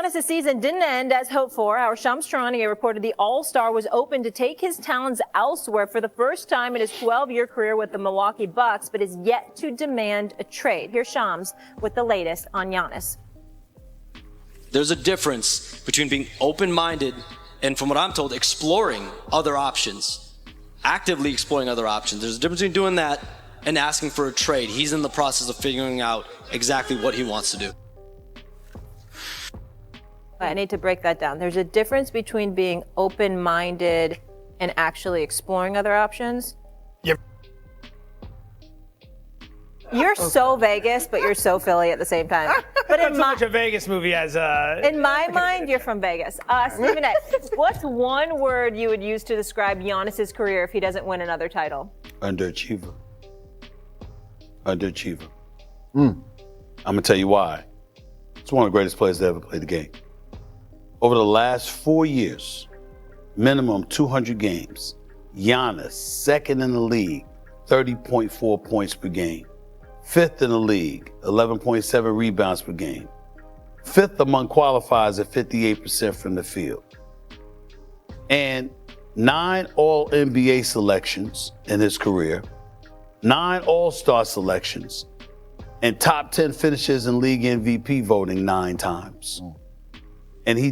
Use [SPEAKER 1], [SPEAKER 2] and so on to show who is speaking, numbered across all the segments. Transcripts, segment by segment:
[SPEAKER 1] Giannis' season didn't end as hoped for. Our Shams Charania reported the All-Star was open to take his talents elsewhere for the first time in his 12-year career with the Milwaukee Bucks, but is yet to demand a trade. Here's Shams with the latest on Giannis.
[SPEAKER 2] There's a difference between being open-minded and, from what I'm told, exploring other options, actively exploring other options. There's a difference between doing that and asking for a trade. He's in the process of figuring out exactly what he wants to do.
[SPEAKER 1] I need to break that down. There's a difference between being open-minded and actually exploring other options.
[SPEAKER 3] Yep.
[SPEAKER 1] You're so Vegas, but you're so Philly at the same time. But
[SPEAKER 3] in much a Vegas movie as
[SPEAKER 1] in my mind, you're from Vegas. Stephen A., what's one word you would use to describe Giannis' career if he doesn't win another title?
[SPEAKER 4] Underachiever. Underachiever. I'm gonna tell you why. It's one of the greatest players to ever play the game. Over the last 4 years, minimum 200 games, Giannis, second in the league, 30.4 points per game. Fifth in the league, 11.7 rebounds per game. Fifth among qualifiers at 58% from the field. And 9 All-NBA selections in his career, 9 All-Star selections, and top 10 finishes in league MVP voting 9 times. And he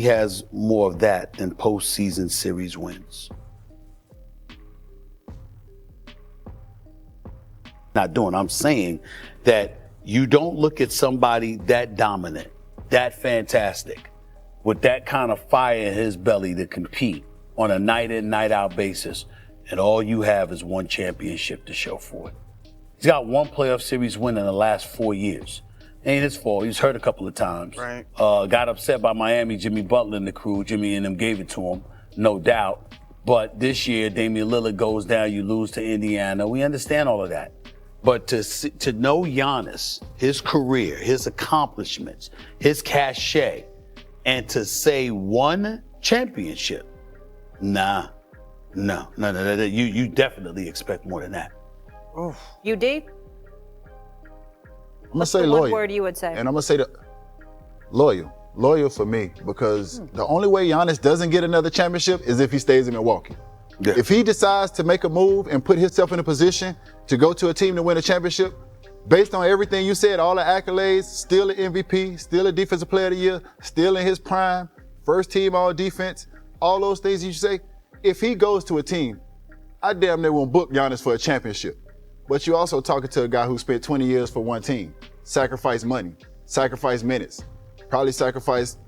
[SPEAKER 4] has more of that than postseason series wins. I'm saying that you don't look at somebody that dominant, that fantastic, with that kind of fire in his belly to compete on a night in, night out basis, and all you have is one championship to show for it. He's got 1 playoff series win in the last 4 years. Ain't his fault. He's hurt a couple of times.
[SPEAKER 5] Right.
[SPEAKER 4] Got upset by Miami, Jimmy Butler and the crew. Jimmy and them gave it to him, no doubt. But this year, Damian Lillard goes down, you lose to Indiana. We understand all of that. But to know Giannis, his career, his accomplishments, his cachet, and to say 1 championship, no. You definitely expect more than that.
[SPEAKER 1] UD?
[SPEAKER 6] I'm gonna say
[SPEAKER 1] the
[SPEAKER 6] loyal.
[SPEAKER 1] one word you would say?
[SPEAKER 6] And I'm gonna say loyal. Loyal for me, because the only way Giannis doesn't get another championship is if he stays in Milwaukee.
[SPEAKER 4] Yeah.
[SPEAKER 6] If he decides to make a move and put himself in a position to go to a team to win a championship, based on everything you said, all the accolades, still an MVP, still a defensive player of the year, still in his prime, first team all defense, all those things you say, if he goes to a team, I damn near won't book Giannis for a championship. But you're also talking to a guy who spent 20 years for one team, sacrificed money, sacrificed minutes, probably sacrificed,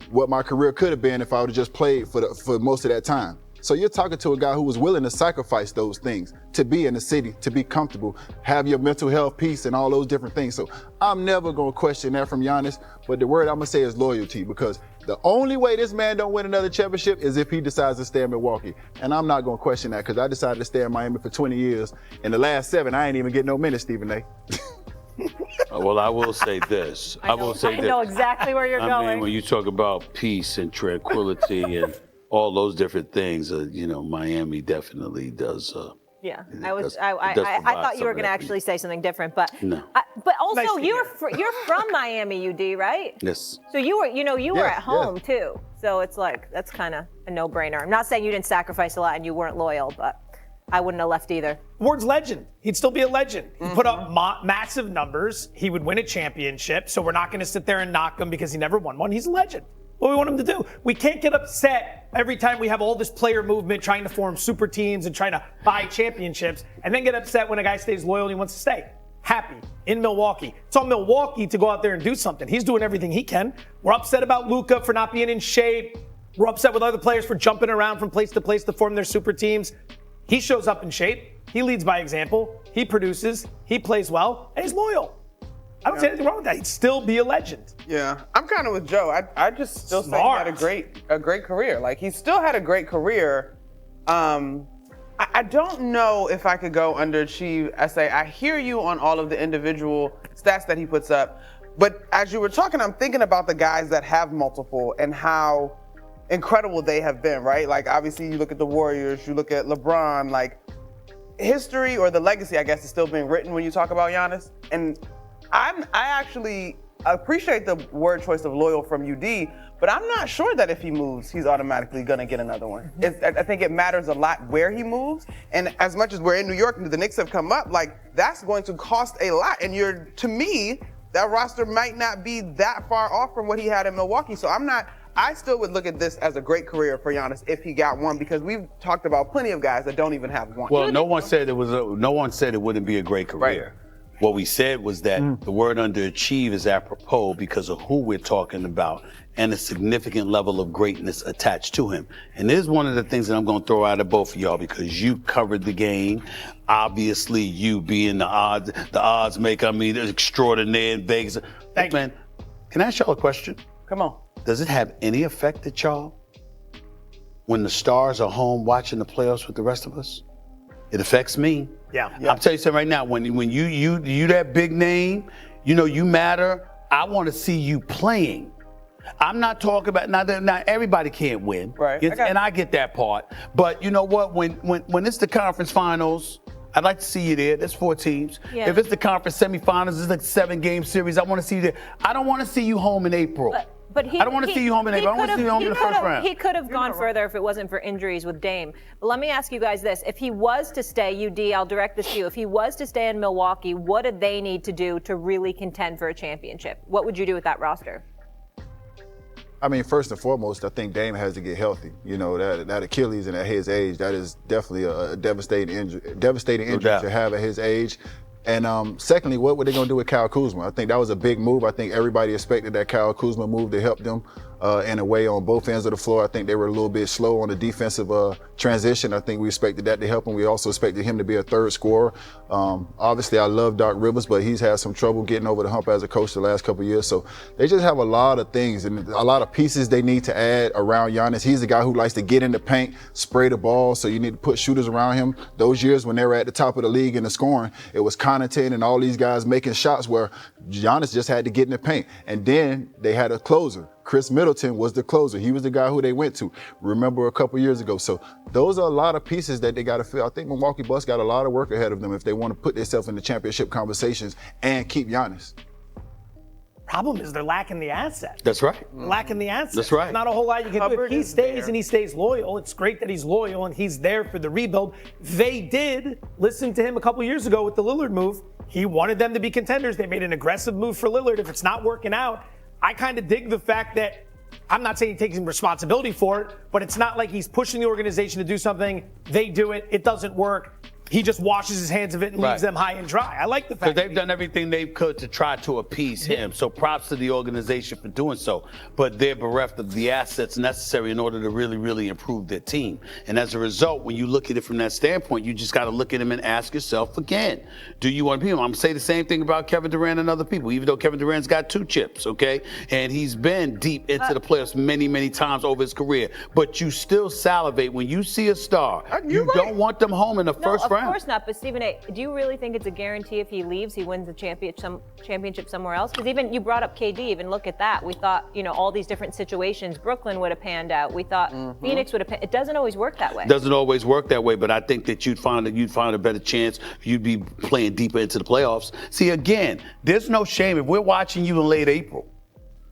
[SPEAKER 6] what my career could have been if I would have just played for most of that time. So you're talking to a guy who was willing to sacrifice those things to be in the city, to be comfortable, have your mental health, peace, and all those different things. So I'm never going to question that from Giannis, but the word I'm going to say is loyalty, because the only way this man don't win another championship is if he decides to stay in Milwaukee. And I'm not going to question that, because I decided to stay in Miami for 20 years. In the last 7, I ain't even getting no minutes, Stephen A.
[SPEAKER 4] Well, I will say this. I
[SPEAKER 1] know exactly where you're going.
[SPEAKER 4] I mean, when you talk about peace and tranquility and all those different things, Miami definitely does.
[SPEAKER 1] Yeah, I thought you were going to actually say something different, but
[SPEAKER 4] no.
[SPEAKER 1] But also nice you're from Miami, UD, right?
[SPEAKER 4] Yes.
[SPEAKER 1] So you were at home too. So it's like that's kind of a no-brainer. I'm not saying you didn't sacrifice a lot and you weren't loyal, but I wouldn't have left either.
[SPEAKER 3] The word's legend. He'd still be a legend. He put up massive numbers. He would win a championship. So we're not going to sit there and knock him because he never won one. He's a legend. What do we want him to do? We can't get upset every time we have all this player movement trying to form super teams and trying to buy championships, and then get upset when a guy stays loyal and he wants to stay. Happy in Milwaukee. It's on Milwaukee to go out there and do something. He's doing everything he can. We're upset about Luka for not being in shape. We're upset with other players for jumping around from place to form their super teams. He shows up in shape. He leads by example. He produces. He plays well. And he's loyal. I don't see anything wrong with that. He'd still be a legend.
[SPEAKER 5] Yeah, I'm kind of with Joe. I just still say he had a great career. Like, he still had a great career. I don't know if I could go underachieve. I hear you on all of the individual stats that he puts up. But as you were talking, I'm thinking about the guys that have multiple and how incredible they have been, right? Like, obviously, you look at the Warriors, you look at LeBron, like, history or the legacy, I guess, is still being written when you talk about Giannis. And I actually appreciate the word choice of loyal from UD, but I'm not sure that if he moves, he's automatically going to get another one. I think it matters a lot where he moves. And as much as we're in New York and the Knicks have come up, like, that's going to cost a lot. And to me, that roster might not be that far off from what he had in Milwaukee. So I still would look at this as a great career for Giannis if he got one, because we've talked about plenty of guys that don't even have one.
[SPEAKER 4] Well, no one said it wouldn't be a great career. Right. What we said was that the word underachieve is apropos because of who we're talking about and the significant level of greatness attached to him. And this is one of the things that I'm going to throw out at both of y'all, because you covered the game. Obviously, you being the odds maker, extraordinaire in Vegas. Thanks, man. Can I ask y'all a question?
[SPEAKER 5] Come on.
[SPEAKER 4] Does it have any effect at y'all when the stars are home watching the playoffs with the rest of us? It affects me.
[SPEAKER 3] Yeah.
[SPEAKER 4] I'm telling you something right now. When you that big name, you matter. I want to see you playing. I'm not talking about not everybody can't win.
[SPEAKER 5] Right.
[SPEAKER 4] I get that part. But you know what? When it's the conference finals, I'd like to see you there. There's 4 teams.
[SPEAKER 1] Yeah.
[SPEAKER 4] If it's the conference semifinals, it's like 7-game series. I want to see you there. I don't want to see you home in April.
[SPEAKER 1] But
[SPEAKER 4] I don't want to see you home in April. I want to see you home in the first round.
[SPEAKER 1] He could have gone further if it wasn't for injuries with Dame. But let me ask you guys this. If he was to stay, UD, I'll direct this to you. If he was to stay in Milwaukee, what did they need to do to really contend for a championship? What would you do with that roster?
[SPEAKER 6] I mean, first and foremost, I think Dame has to get healthy. That Achilles and at his age, that is definitely a devastating injury to have at his age. And secondly, what were they going to do with Kyle Kuzma? I think that was a big move. I think everybody expected that Kyle Kuzma move to help them in a way on both ends of the floor. I think they were a little bit slow on the defensive transition. I think we expected that to help him. We also expected him to be a third scorer. Obviously, I love Doc Rivers, but he's had some trouble getting over the hump as a coach the last couple of years. So they just have a lot of things and a lot of pieces they need to add around Giannis. He's a guy who likes to get in the paint, spray the ball, so you need to put shooters around him. Those years when they were at the top of the league in the scoring, it was Connaughton and all these guys making shots where Giannis just had to get in the paint. And then they had a closer. Chris Middleton was the closer. He was the guy who they went to, remember, a couple years ago. So those are a lot of pieces that they got to fill. I think Milwaukee Bucks got a lot of work ahead of them if they want to put themselves in the championship conversations and keep Giannis.
[SPEAKER 3] Problem is they're lacking the asset.
[SPEAKER 4] That's right.
[SPEAKER 3] Lacking the asset.
[SPEAKER 4] That's right.
[SPEAKER 3] Not a whole lot you can do. If he stays and he stays loyal, it's great that he's loyal and he's there for the rebuild. They did listen to him a couple years ago with the Lillard move. He wanted them to be contenders. They made an aggressive move for Lillard. If it's not working out, I kind of dig the fact that I'm not saying he takes responsibility for it, but it's not like he's pushing the organization to do something. They do it. It doesn't work. He just washes his hands of it and leaves them high and dry. I like the fact
[SPEAKER 4] that they've done everything they could to try to appease him. So props to the organization for doing so. But they're bereft of the assets necessary in order to really, really improve their team. And as a result, when you look at it from that standpoint, you just got to look at him and ask yourself again, do you want to be him? I'm going to say the same thing about Kevin Durant and other people, even though Kevin Durant's got 2 chips, okay? And he's been deep into the playoffs many, many times over his career. But you still salivate when you see a star. You don't want them home in the first round.
[SPEAKER 1] Of course not, but Stephen A., do you really think it's a guarantee if he leaves, he wins the championship somewhere else? Because even you brought up KD, even look at that. We thought, all these different situations, Brooklyn would have panned out. We thought Phoenix would have panned. It doesn't always work that way.
[SPEAKER 4] It doesn't always work that way, but I think that you'd find a better chance. You'd be playing deeper into the playoffs. See, again, there's no shame. If we're watching you in late April,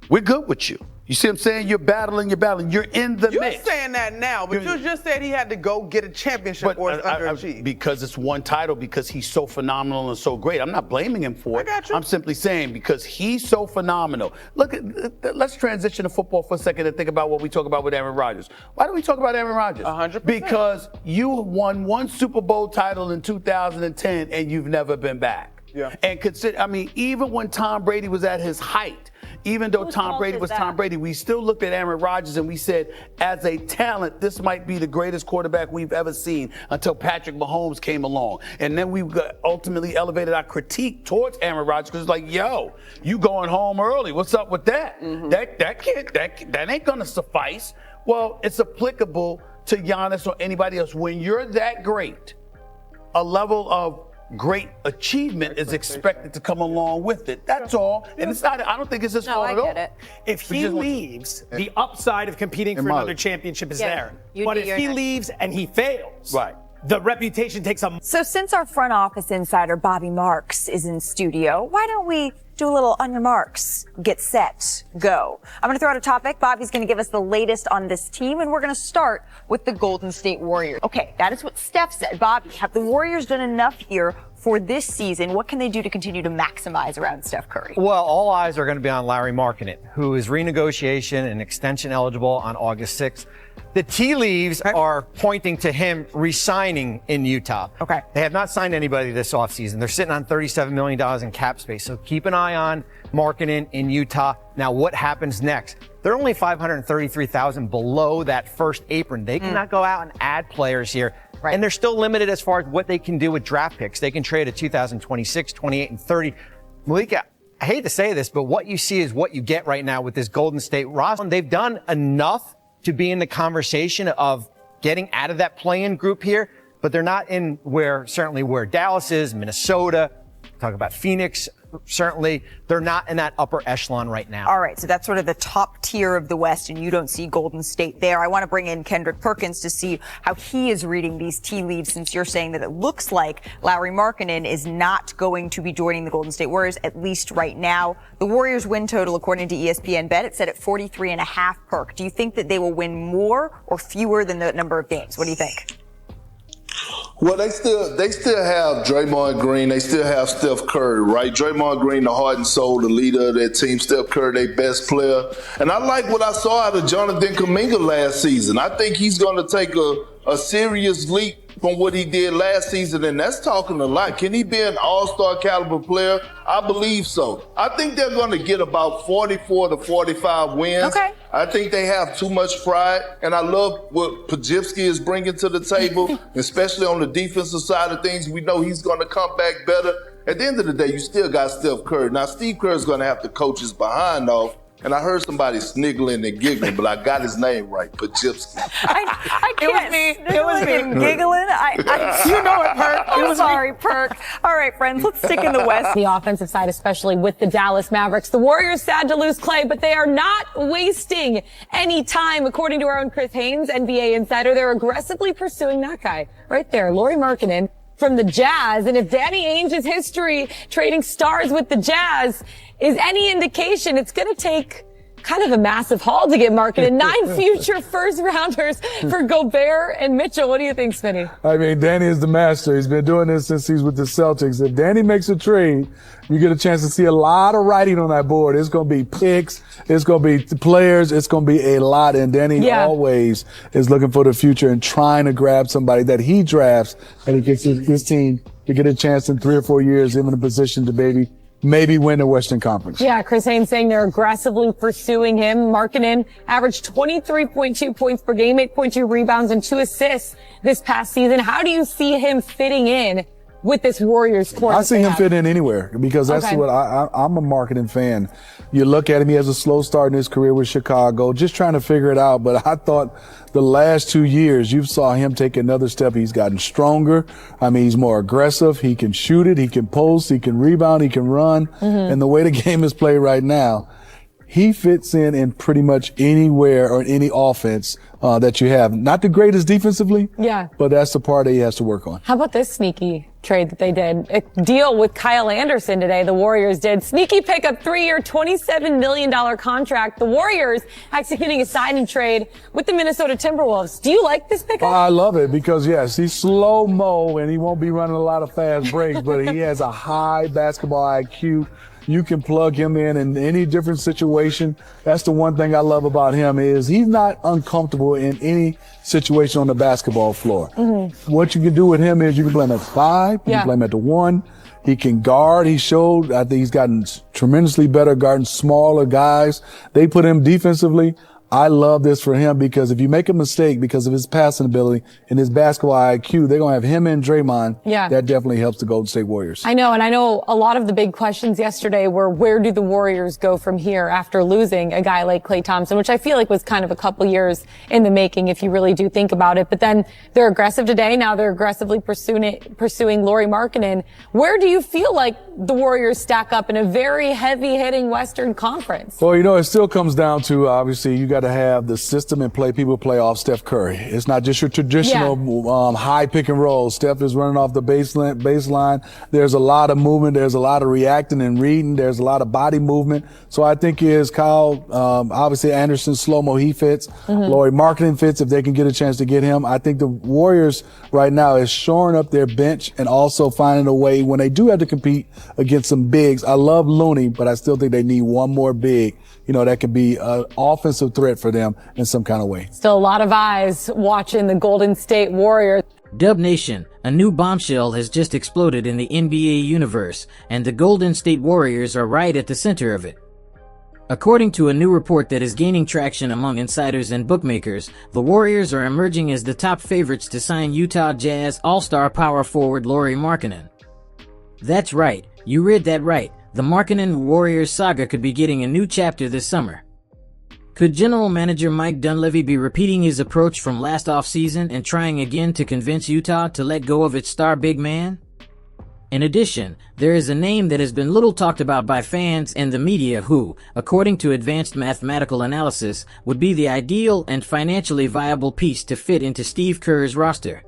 [SPEAKER 4] we're good with you. You see what I'm saying? You're battling. You're in the mix.
[SPEAKER 5] You're saying that now, but you just said he had to go get a championship or it's underachieved.
[SPEAKER 4] Because it's one title, because he's so phenomenal and so great. I'm not blaming him for it.
[SPEAKER 5] I got you.
[SPEAKER 4] I'm simply saying because he's so phenomenal. Let's transition to football for a second and think about what we talk about with Aaron Rodgers. Why do we talk about Aaron Rodgers?
[SPEAKER 5] 100%.
[SPEAKER 4] Because you won 1 Super Bowl title in 2010 and you've never been back.
[SPEAKER 5] Yeah.
[SPEAKER 4] And even when Tom Brady was at his height, even though Tom Brady was Tom Brady, we still looked at Aaron Rodgers and we said, as a talent, this might be the greatest quarterback we've ever seen until Patrick Mahomes came along. And then we ultimately elevated our critique towards Aaron Rodgers because it's like, yo, you going home early. What's up with that? That ain't going to suffice. Well, it's applicable to Giannis or anybody else. When you're that great, a level of great achievement is expected to come along with it. That's all. And it's not, I don't think it's his fault at all.
[SPEAKER 1] I get it.
[SPEAKER 3] If he leaves, the upside of competing for another championship is there. But if he leaves and he fails, the reputation takes a...
[SPEAKER 7] So since our front office insider, Bobby Marks, is in studio, why don't we do a little on your marks, get set, go. I'm going to throw out a topic. Bobby's going to give us the latest on this team, and we're going to start with the Golden State Warriors. Okay, that is what Steph said. Bobby, have the Warriors done enough here for this season? What can they do to continue to maximize around Steph Curry?
[SPEAKER 8] Well, all eyes are going to be on Lauri Markkanen, who is renegotiation and extension eligible on August 6th. The tea leaves are pointing to him re-signing in Utah.
[SPEAKER 7] Okay.
[SPEAKER 8] They have not signed anybody this offseason. They're sitting on $37 million in cap space. So keep an eye on Markkanen in Utah. Now, what happens next? They're only $533,000 below that first apron. They cannot go out and add players here.
[SPEAKER 7] Right.
[SPEAKER 8] And they're still limited as far as what they can do with draft picks. They can trade a 2026, 28, and 30. Malika, I hate to say this, but what you see is what you get right now with this Golden State roster. They've done enough to be in the conversation of getting out of that play-in group here, but they're not in where Dallas is, Minnesota, talk about Phoenix, certainly. They're not in that upper echelon right now.
[SPEAKER 7] All right, so that's sort of the top tier of the West, and you don't see Golden State there. I want to bring in Kendrick Perkins to see how he is reading these tea leaves, since you're saying that it looks like Lauri Markkanen is not going to be joining the Golden State Warriors, at least right now. The Warriors win total, according to ESPN Bet, it's set at 43.5. Perk. Do you think that they will win more or fewer than the number of games? What do you think?
[SPEAKER 9] Well, they still have Draymond Green. They still have Steph Curry, right? Draymond Green, the heart and soul, the leader of that team. Steph Curry, their best player. And I like what I saw out of Jonathan Kuminga last season. I think he's going to take a serious leap from what he did last season, and that's talking a lot. Can he be an all-star caliber player? I believe so. I think they're going to get about 44 to 45 wins.
[SPEAKER 7] Okay.
[SPEAKER 9] I think they have too much pride, and I love what Pajivsky is bringing to the table, especially on the defensive side of things. We know he's going to come back better. At the end of the day, you still got Steph Curry. Now, Steve Kerr is going to have to coach his behind off. And I heard somebody sniggling and giggling, but I got his name right, Pajivsky.
[SPEAKER 7] I can't.
[SPEAKER 5] It was me. It was me.
[SPEAKER 7] And giggling.
[SPEAKER 5] You know it, Perk.
[SPEAKER 7] I'm sorry, Perk. All right, friends, let's stick in the West.
[SPEAKER 10] The offensive side, especially with the Dallas Mavericks. The Warriors sad to lose Clay, but they are not wasting any time. According to our own Chris Haynes, NBA insider, they're aggressively pursuing that guy right there, Lauri Markkanen from the Jazz. And if Danny Ainge's history trading stars with the Jazz is any indication, it's going to take kind of a massive haul to get Markkanen. 9 future first rounders for Gobert and Mitchell. What do you think, Smitty?
[SPEAKER 11] I mean, Danny is the master. He's been doing this since he's with the Celtics. If Danny makes a trade, you get a chance to see a lot of writing on that board. It's going to be picks. It's going to be players. It's going to be a lot. And Danny always is looking for the future and trying to grab somebody that he drafts, and he gets his team to get a chance in 3 or 4 years, him in a position to maybe win the Western Conference.
[SPEAKER 10] Yeah, Chris Haynes saying they're aggressively pursuing him. Markkanen averaged 23.2 points per game, 8.2 rebounds, and 2 assists this past season. How do you see him fitting in with this Warriors core?
[SPEAKER 11] I see him fit in anywhere because that's what I'm a Markkanen fan. You look at him, he has a slow start in his career with Chicago, just trying to figure it out. But I thought the last 2 years, you saw him take another step. He's gotten stronger. I mean, he's more aggressive. He can shoot it. He can post. He can rebound. He can run. And the way the game is played right now, he fits in pretty much anywhere or any offense that you have. Not the greatest defensively, but that's the part that he has to work on.
[SPEAKER 10] How about this sneaky trade that they did? A deal with Kyle Anderson today. The Warriors did. Sneaky pickup, 3-year, $27 million contract. The Warriors executing a sign-and trade with the Minnesota Timberwolves. Do you like this pickup?
[SPEAKER 11] I love it because, yes, he's slow-mo and he won't be running a lot of fast breaks, but he has a high basketball IQ. You can plug him in any different situation. That's the one thing I love about him is he's not uncomfortable in any situation on the basketball floor. What you can do with him is you can play him at 5, you can play him at the 1. He can guard. He showed, I think he's gotten tremendously better guarding smaller guys. They put him defensively. I love this for him because if you make a mistake because of his passing ability and his basketball IQ, they're going to have him and Draymond.
[SPEAKER 10] Yeah.
[SPEAKER 11] That definitely helps the Golden State Warriors.
[SPEAKER 10] I know, and I know a lot of the big questions yesterday were where do the Warriors go from here after losing a guy like Klay Thompson, which I feel like was kind of a couple years in the making if you really do think about it. But then they're aggressive today. Now they're aggressively pursuing Lauri Markkanen. Where do you feel like the Warriors stack up in a very heavy-hitting Western Conference?
[SPEAKER 11] Well, you know, it still comes down to, obviously, you got to have the system and people play off Steph Curry. It's not just your traditional high pick and roll. Steph is running off the baseline. There's a lot of movement. There's a lot of reacting and reading. There's a lot of body movement. So I think Kyle, obviously Anderson, slow-mo, he fits. Lauri Markkanen fits if they can get a chance to get him. I think the Warriors right now is shoring up their bench and also finding a way when they do have to compete against some bigs. I love Looney, but I still think they need one more big, that could be an offensive threat for them in some kind of way.
[SPEAKER 10] Still a lot of eyes watching the Golden State Warriors.
[SPEAKER 12] Dub Nation, a new bombshell has just exploded in the NBA universe, and the Golden State Warriors are right at the center of it. According to a new report that is gaining traction among insiders and bookmakers, the Warriors are emerging as the top favorites to sign Utah Jazz All-Star power forward Lauri Markkanen. That's right, you read that right. The Markkanen Warriors saga could be getting a new chapter this summer. Could General Manager Mike Dunleavy be repeating his approach from last offseason and trying again to convince Utah to let go of its star big man? In addition, there is a name that has been little talked about by fans and the media who, according to advanced mathematical analysis, would be the ideal and financially viable piece to fit into Steve Kerr's roster.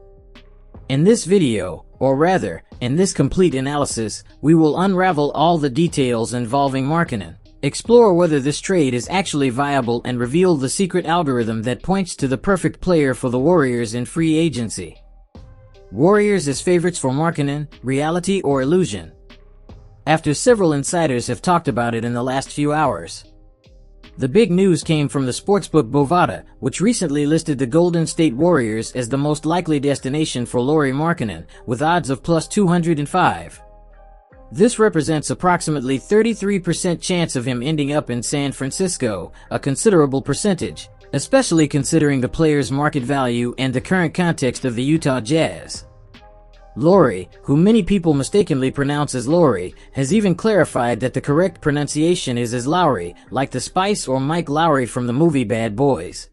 [SPEAKER 12] In this video, or rather, in this complete analysis, we will unravel all the details involving Markkanen, explore whether this trade is actually viable, and reveal the secret algorithm that points to the perfect player for the Warriors in free agency. Warriors as favorites for Markkanen, reality or illusion? After several insiders have talked about it in the last few hours. The big news came from the sportsbook Bovada, which recently listed the Golden State Warriors as the most likely destination for Lauri Markkanen, with odds of plus 205. This represents approximately 33% chance of him ending up in San Francisco, a considerable percentage, especially considering the player's market value and the current context of the Utah Jazz. Lauri, who many people mistakenly pronounce as Lori, has even clarified that the correct pronunciation is as Lowry, like the Spice or Mike Lowry from the movie Bad Boys.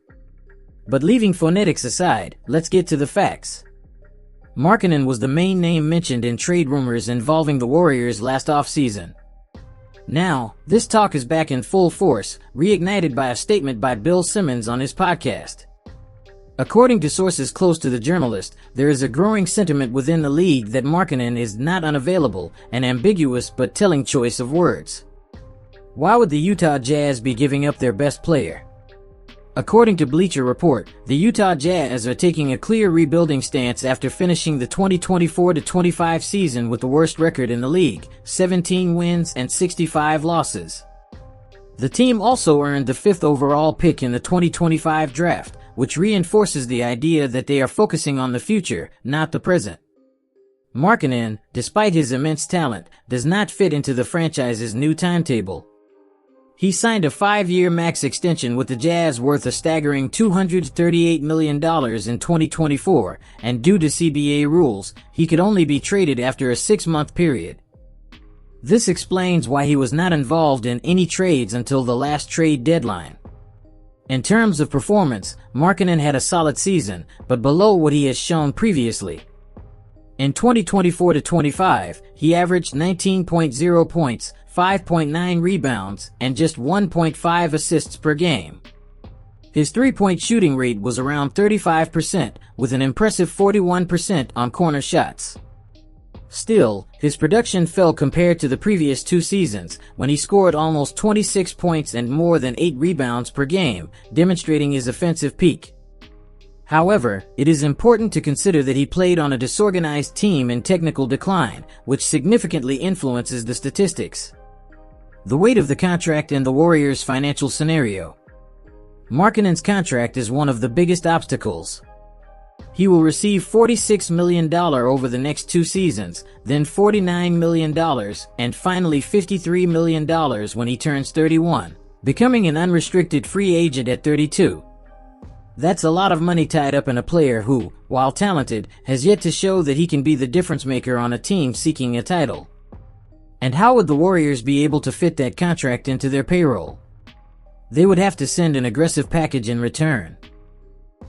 [SPEAKER 12] But leaving phonetics aside, let's get to the facts. Markkanen was the main name mentioned in trade rumors involving the Warriors last offseason. Now, this talk is back in full force, reignited by a statement by Bill Simmons on his podcast. According to sources close to the journalist, there is a growing sentiment within the league that Markkanen is not unavailable, an ambiguous but telling choice of words. Why would the Utah Jazz be giving up their best player? According to Bleacher Report, the Utah Jazz are taking a clear rebuilding stance after finishing the 2024-25 season with the worst record in the league, 17 wins and 65 losses. The team also earned the 5th overall pick in the 2025 draft, which reinforces the idea that they are focusing on the future, not the present. Markkanen, despite his immense talent, does not fit into the franchise's new timetable. He signed a 5-year max extension with the Jazz worth a staggering $238 million in 2024, and due to CBA rules, he could only be traded after a 6-month period. This explains why he was not involved in any trades until the last trade deadline. In terms of performance, Markkanen had a solid season, but below what he has shown previously. In 2024-25, he averaged 19.0 points, 5.9 rebounds, and just 1.5 assists per game. His three-point shooting rate was around 35%, with an impressive 41% on corner shots. Still, his production fell compared to the previous 2 seasons, when he scored almost 26 points and more than 8 rebounds per game, demonstrating his offensive peak. However, it is important to consider that he played on a disorganized team in technical decline, which significantly influences the statistics. The weight of the contract and the Warriors' financial scenario. Markkanen's contract is one of the biggest obstacles. He will receive $46 million over the next 2 seasons, then $49 million, and finally $53 million when he turns 31, becoming an unrestricted free agent at 32. That's a lot of money tied up in a player who, while talented, has yet to show that he can be the difference maker on a team seeking a title. And how would the Warriors be able to fit that contract into their payroll? They would have to send an aggressive package in return.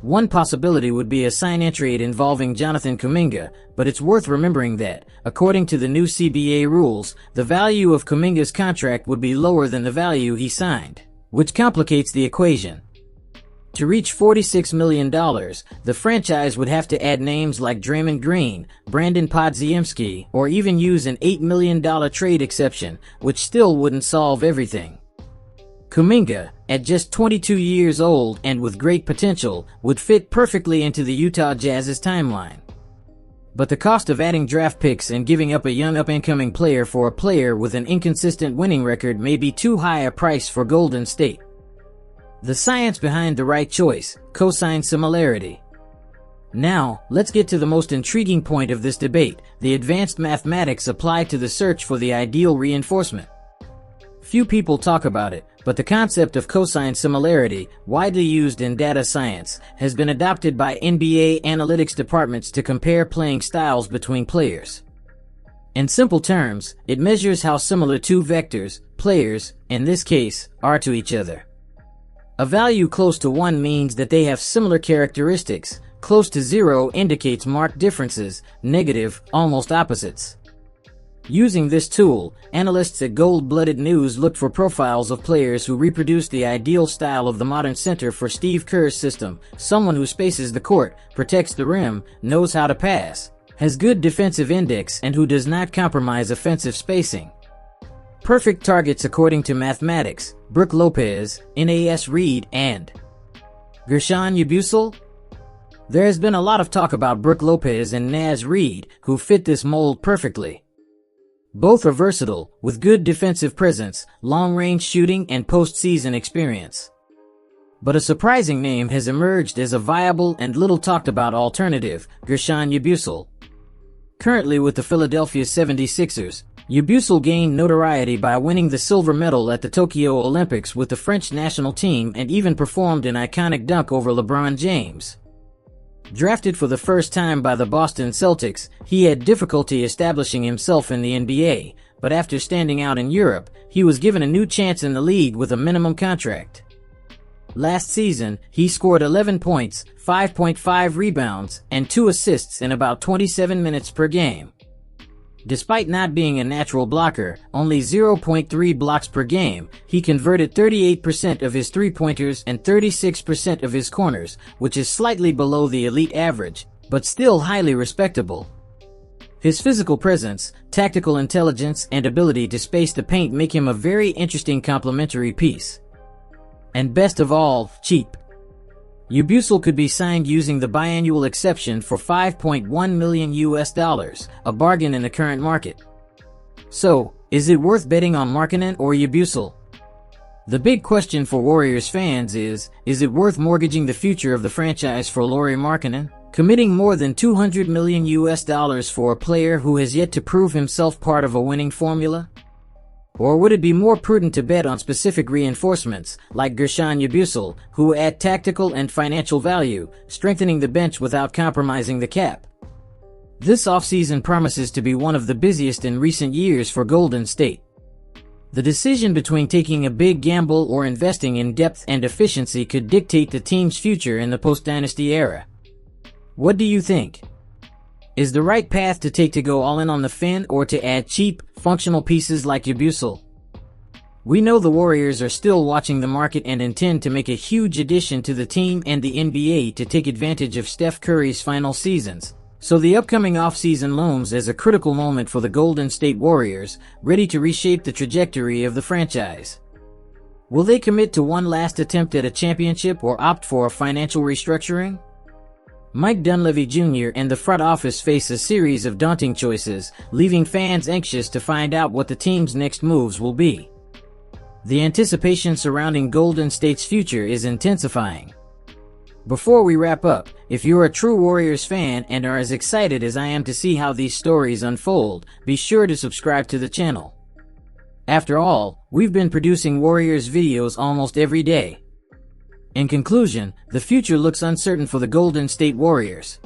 [SPEAKER 12] One possibility would be a sign-and trade involving Jonathan Kuminga, but it's worth remembering that, according to the new CBA rules, the value of Kuminga's contract would be lower than the value he signed, which complicates the equation. To reach $46 million, the franchise would have to add names like Draymond Green, Brandon Podziemski, or even use an $8 million trade exception, which still wouldn't solve everything. Kuminga, at just 22 years old and with great potential, would fit perfectly into the Utah Jazz's timeline. But the cost of adding draft picks and giving up a young up-and-coming player for a player with an inconsistent winning record may be too high a price for Golden State. The science behind the right choice, cosine similarity. Now, let's get to the most intriguing point of this debate, the advanced mathematics applied to the search for the ideal reinforcement. Few people talk about it, but the concept of cosine similarity, widely used in data science, has been adopted by NBA analytics departments to compare playing styles between players. In simple terms, it measures how similar two vectors, players, in this case, are to each other. A value close to 1 means that they have similar characteristics, close to 0 indicates marked differences, negative, almost opposites. Using this tool, analysts at Gold-Blooded News looked for profiles of players who reproduce the ideal style of the modern center for Steve Kerr's system, someone who spaces the court, protects the rim, knows how to pass, has good defensive index, and who does not compromise offensive spacing. Perfect targets according to mathematics, Brook Lopez, Nas Reed, and Guerschon Yabusele? There has been a lot of talk about Brook Lopez and Nas Reed, who fit this mold perfectly. Both are versatile, with good defensive presence, long-range shooting, and postseason experience. But a surprising name has emerged as a viable and little-talked-about alternative, Guerschon Yabusele. Currently with the Philadelphia 76ers, Yabusele gained notoriety by winning the silver medal at the Tokyo Olympics with the French national team and even performed an iconic dunk over LeBron James. Drafted for the first time by the Boston Celtics, he had difficulty establishing himself in the NBA, but after standing out in Europe, he was given a new chance in the league with a minimum contract. Last season, he scored 11 points, 5.5 rebounds, and 2 assists in about 27 minutes per game. Despite not being a natural blocker, only 0.3 blocks per game, he converted 38% of his three-pointers and 36% of his corners, which is slightly below the elite average, but still highly respectable. His physical presence, tactical intelligence, and ability to space the paint make him a very interesting complementary piece. And best of all, cheap. Yabusele could be signed using the biannual exception for $5.1 million, a bargain in the current market. So, is it worth betting on Markkanen or Yabusele? The big question for Warriors fans is it worth mortgaging the future of the franchise for Lauri Markkanen, committing more than $200 million for a player who has yet to prove himself part of a winning formula? Or would it be more prudent to bet on specific reinforcements, like Guerschon Yabusele, who add tactical and financial value, strengthening the bench without compromising the cap? This offseason promises to be one of the busiest in recent years for Golden State. The decision between taking a big gamble or investing in depth and efficiency could dictate the team's future in the post-dynasty era. What do you think? Is the right path to take to go all in on the fin or to add cheap, functional pieces like Yabusele? We know the Warriors are still watching the market and intend to make a huge addition to the team and the NBA to take advantage of Steph Curry's final seasons. So the upcoming offseason looms as a critical moment for the Golden State Warriors, ready to reshape the trajectory of the franchise. Will they commit to one last attempt at a championship or opt for a financial restructuring? Mike Dunleavy Jr. and the front office face a series of daunting choices, leaving fans anxious to find out what the team's next moves will be. The anticipation surrounding Golden State's future is intensifying. Before we wrap up, if you're a true Warriors fan and are as excited as I am to see how these stories unfold, be sure to subscribe to the channel. After all, we've been producing Warriors videos almost every day. In conclusion, the future looks uncertain for the Golden State Warriors.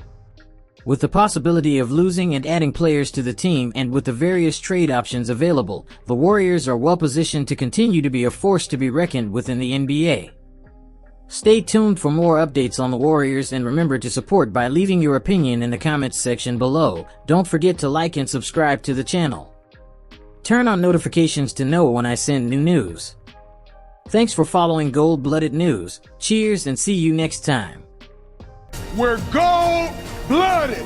[SPEAKER 12] With the possibility of losing and adding players to the team and with the various trade options available, the Warriors are well positioned to continue to be a force to be reckoned with in the NBA. Stay tuned for more updates on the Warriors and remember to support by leaving your opinion in the comments section below. Don't forget to like and subscribe to the channel. Turn on notifications to know when I send new news. Thanks for following Gold-Blooded News. Cheers and see you next time.
[SPEAKER 11] We're gold-blooded.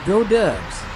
[SPEAKER 12] Go Dubs!